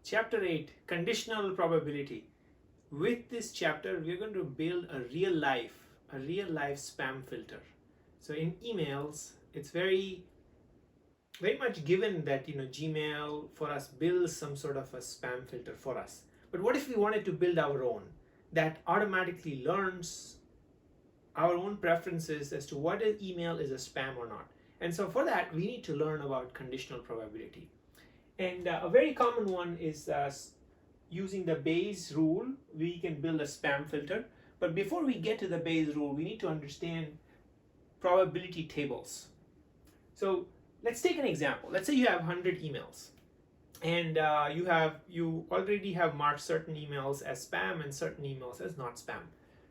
Chapter 8, Conditional Probability. With this chapter, we're going to build a real life spam filter. So in emails, it's very much given that Gmail for us builds some sort of a spam filter for us. But what if we wanted to build our own that automatically learns our own preferences as to what an email is a spam or not? And so for that, we need to learn about conditional probability. And a very common one is using the Bayes rule. We can build a spam filter. But before we get to the Bayes rule, we need to understand probability tables. So let's take an example. Let's say you have 100 emails, and you already have marked certain emails as spam and certain emails as not spam.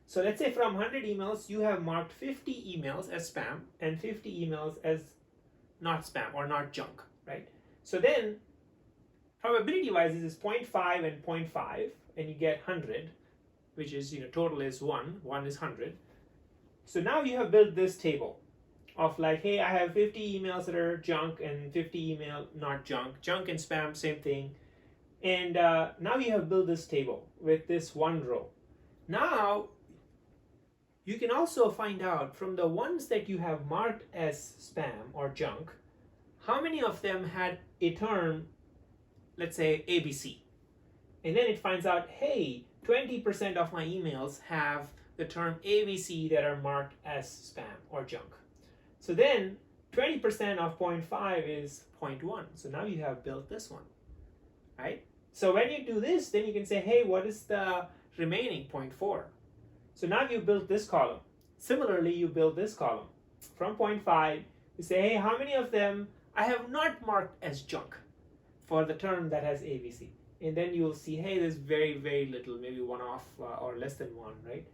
So let's say from 100 emails, you have marked 50 emails as spam and 50 emails as not spam or not junk, right? So then probability wise, this is 0.5 and 0.5, and you get 100, which is, total is 1 is 100. So now you have built this table of like, hey, I have 50 emails that are junk and 50 email not junk. Junk and spam, same thing. And now you have built this table with this one row. Now you can also find out from the ones that you have marked as spam or junk, how many of them had a term, let's say ABC. And then it finds out, hey, 20% of my emails have the term ABC that are marked as spam or junk. So then 20% of 0.5 is 0.1. So now you have built this one, right? So when you do this, then you can say, hey, what is the remaining 0.4? So now you built this column. Similarly, you build this column. From 0.5, you say, hey, how many of them I have not marked as junk for the term that has ABC? And then you'll see, hey, there's very, very little, maybe one off or less than one, right?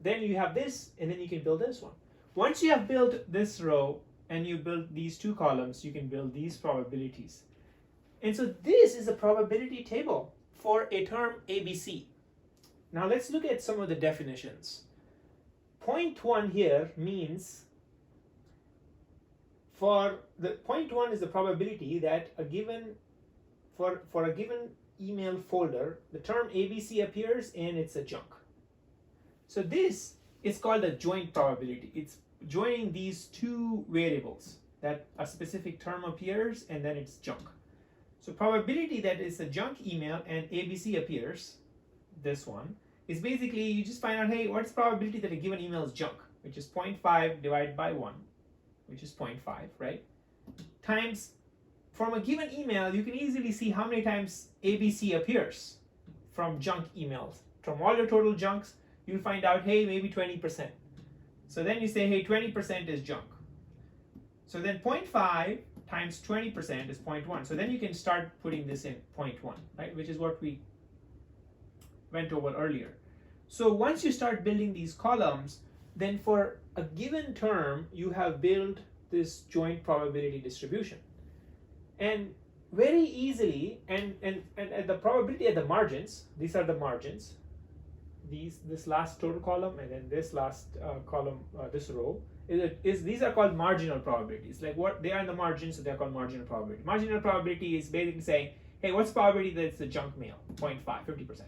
Then you have this, and then you can build this one. Once you have built this row and you build these two columns, you can build these probabilities. And so this is a probability table for a term ABC. Now let's look at some of the definitions. 0.1 here means for the 0.1 is the probability that a given for a given email folder, the term ABC appears and it's a junk. So this is called a joint probability. It's joining these two variables that a specific term appears and then it's junk. So probability that it's a junk email and ABC appears, this one, is basically you just find out, hey, what's the probability that a given email is junk, which is 0.5 divided by 1, which is 0.5, right? Times, from a given email, you can easily see how many times ABC appears from junk emails. From all your total junks, you'll find out, hey, maybe 20%. So then you say, hey, 20% is junk. So then 0.5 times 20% is 0.1. So then you can start putting this in 0.1, right? Which is what we went over earlier. So once you start building these columns, then for a given term, you have built this joint probability distribution. And very easily, and the probability at the margins, these are the margins, this last total column and then this last column, this row, these are called marginal probabilities. Like what they are in the margins, so they're called marginal probability. Marginal probability is basically saying, hey, what's the probability that it's a junk mail? 0.5, 50%.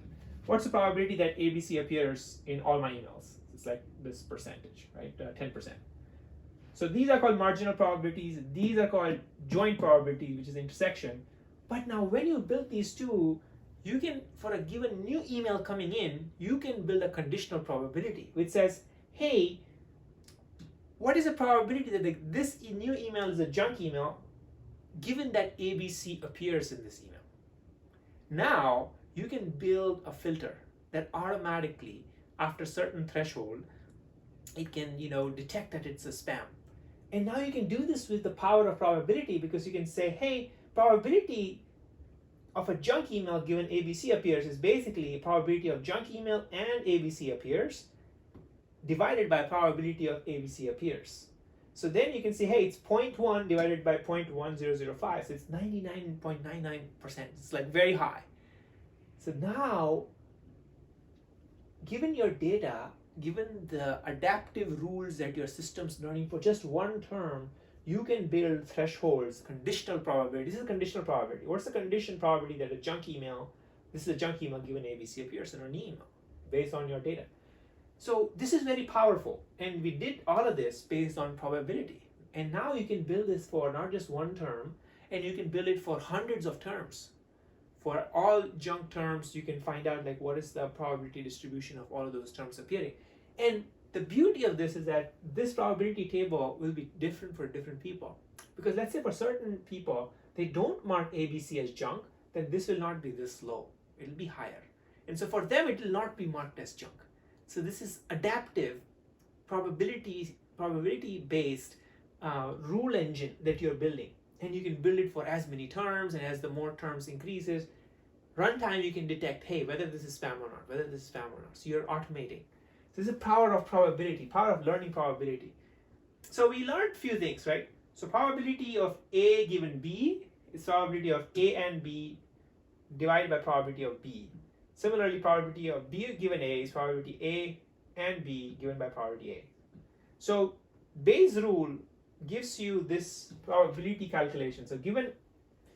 What's the probability that ABC appears in all my emails? It's like this percentage, right? 10%. So these are called marginal probabilities. These are called joint probability, which is intersection. But now when you build these two, you can, for a given new email coming in, you can build a conditional probability, which says, hey, what is the probability that this new email is a junk email, given that ABC appears in this email? Now, you can build a filter that automatically, after a certain threshold, it can, detect that it's a spam. And now you can do this with the power of probability, because you can say, hey, probability of a junk email given ABC appears is basically a probability of junk email and ABC appears divided by probability of ABC appears. So then you can say, hey, it's 0.1 divided by 0.1005. So it's 99.99%. It's like very high. So now, given your data, given the adaptive rules that your system's learning for just one term, you can build thresholds, conditional probability. This is a conditional probability. What's the condition probability that a junk email, this is a junk email given ABC appears in an email based on your data. So this is very powerful, and we did all of this based on probability. And now you can build this for not just one term, and you can build it for hundreds of terms. For all junk terms, you can find out like what is the probability distribution of all of those terms appearing. And the beauty of this is that this probability table will be different for different people. Because let's say for certain people, they don't mark ABC as junk, then this will not be this low. It'll be higher. And so for them, it will not be marked as junk. So this is adaptive probability-based rule engine that you're building. And you can build it for as many terms, and as the more terms increases, runtime you can detect, hey, whether this is spam or not, whether this is spam or not. So you're automating. So this is the power of probability, power of learning probability. So we learned a few things, right? So probability of A given B is probability of A and B divided by probability of B. Similarly, probability of B given A is probability A and B given by probability A. So Bayes' rule gives you this probability calculation. So given,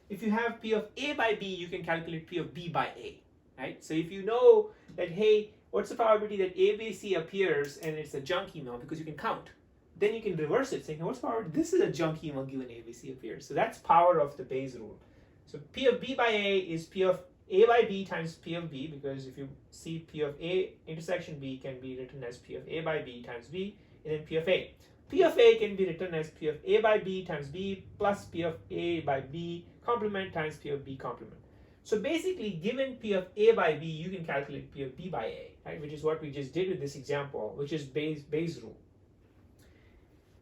if you have P of A by B, you can calculate P of B by A, right? So if you know that, hey, what's the probability that ABC appears and it's a junk email, because you can count, then you can reverse it, saying, what's the probability this is a junk email given ABC appears. So that's power of the Bayes' rule. So P of B by A is P of A by B times P of B, because if you see P of A intersection B can be written as P of A by B times B, and then P of A. P of A can be written as P of A by B times B plus P of A by B complement times P of B complement. So basically, given P of A by B, you can calculate P of B by A, right? Which is what we just did with this example, which is Bayes' rule.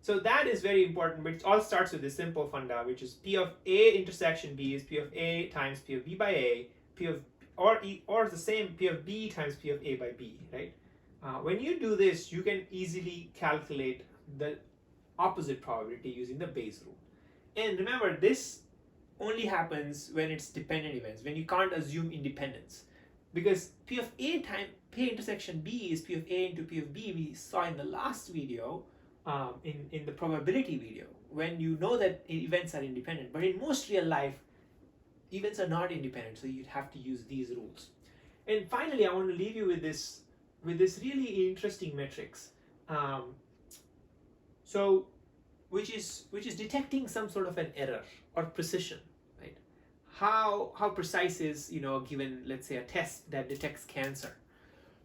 So that is very important, but it all starts with this simple funda, which is P of A intersection B is P of A times P of B by A, P of or the same P of B times P of A by B, right? When you do this, you can easily calculate the opposite probability using the Bayes' rule. And remember, this only happens when it's dependent events, when you can't assume independence. Because P of A times P intersection B is P of A into P of B, we saw in the last video, in the probability video, when you know that events are independent. But in most real life, events are not independent, so you'd have to use these rules. And finally, I want to leave you with this really interesting metrics. Which is detecting some sort of an error or precision, right? How precise is, given, let's say, a test that detects cancer.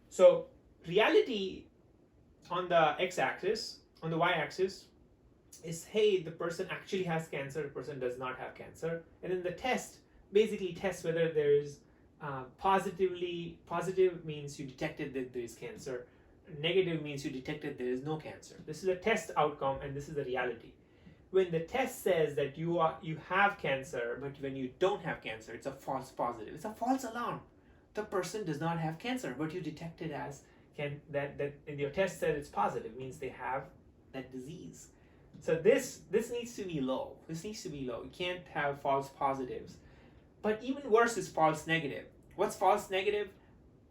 So reality on the x-axis, on the y-axis, is, hey, the person actually has cancer, the person does not have cancer. And then the test basically tests whether there's positive means you detected that there is cancer, negative means you detected there is no cancer. This is a test outcome, and this is the reality. When the test says that you have cancer, but when you don't have cancer, it's a false positive. It's a false alarm. The person does not have cancer, but you detected as that and your test said it's positive, means they have that disease. So this needs to be low. This needs to be low. You can't have false positives. But even worse is false negative. What's false negative?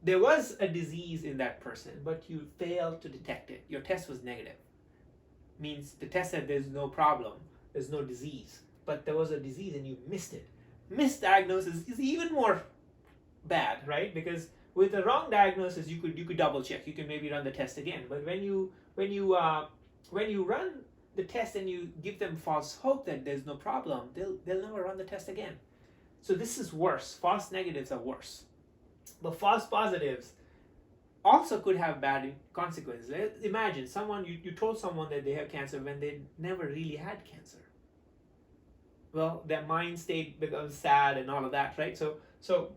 There was a disease in that person, but you failed to detect it. Your test was negative. Means the test said there's no problem, there's no disease, but there was a disease and you missed it. Misdiagnosis is even more bad, right? Because with the wrong diagnosis, you could double check. You can maybe run the test again. But when you run the test and you give them false hope that there's no problem, they'll never run the test again. So this is worse. False negatives are worse. But false positives also could have bad consequences. Imagine someone, you told someone that they have cancer when they never really had cancer. Well, their mind state becomes sad and all of that, right? So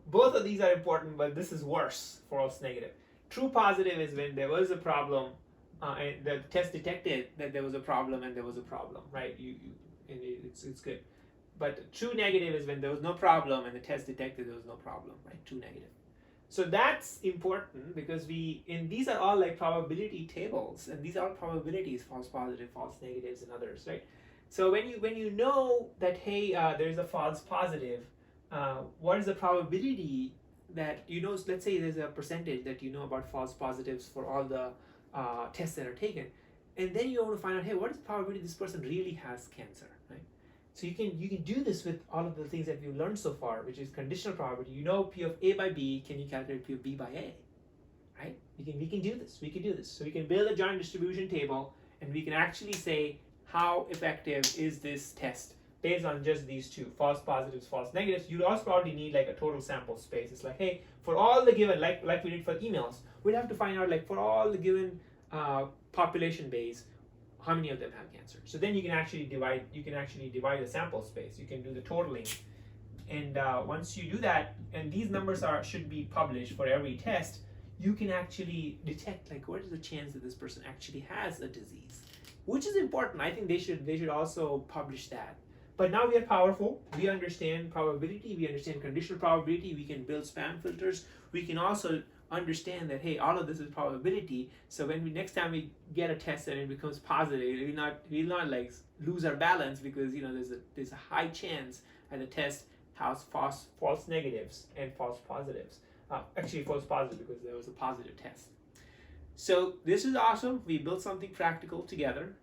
both of these are important, but this is worse, false negative. True positive is when there was a problem, and the test detected that there was a problem and there was a problem, right? It's good. But true negative is when there was no problem and the test detected there was no problem, right? True negative. So that's important because these are all like probability tables, and these are all probabilities: false positive, false negatives, and others, right? So when you know that, hey, there's a false positive, what is the probability that let's say there's a percentage that about false positives for all the tests that are taken. and then you want to find out, hey, what is the probability this person really has cancer, right? So you can do this with all of the things that we've learned so far, which is conditional probability. You know P of A by B, can you calculate P of B by A, right? We can do this. We can do this. So we can build a joint distribution table, and we can actually say how effective is this test based on just these two, false positives, false negatives. You'd also probably need like a total sample space. It's like, hey, for all the given, like we did for emails, we'd have to find out like for all the given population base, how many of them have cancer. So then you can actually divide the sample space. You can do the totaling, and once you do that, and these numbers should be published for every test, you can actually detect like what is the chance that this person actually has a disease, which is important. I think they should also publish that. But now we are powerful. We understand probability. We understand conditional probability. We can build spam filters. We can also understand that, hey, all of this is probability. So when next time we get a test and it becomes positive, we'll not like lose our balance, because there's a high chance that the test has false negatives and false positives. Actually, false positive because there was a positive test. So this is awesome. We built something practical together,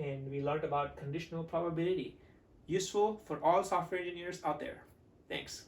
and we learned about conditional probability. Useful for all software engineers out there. Thanks.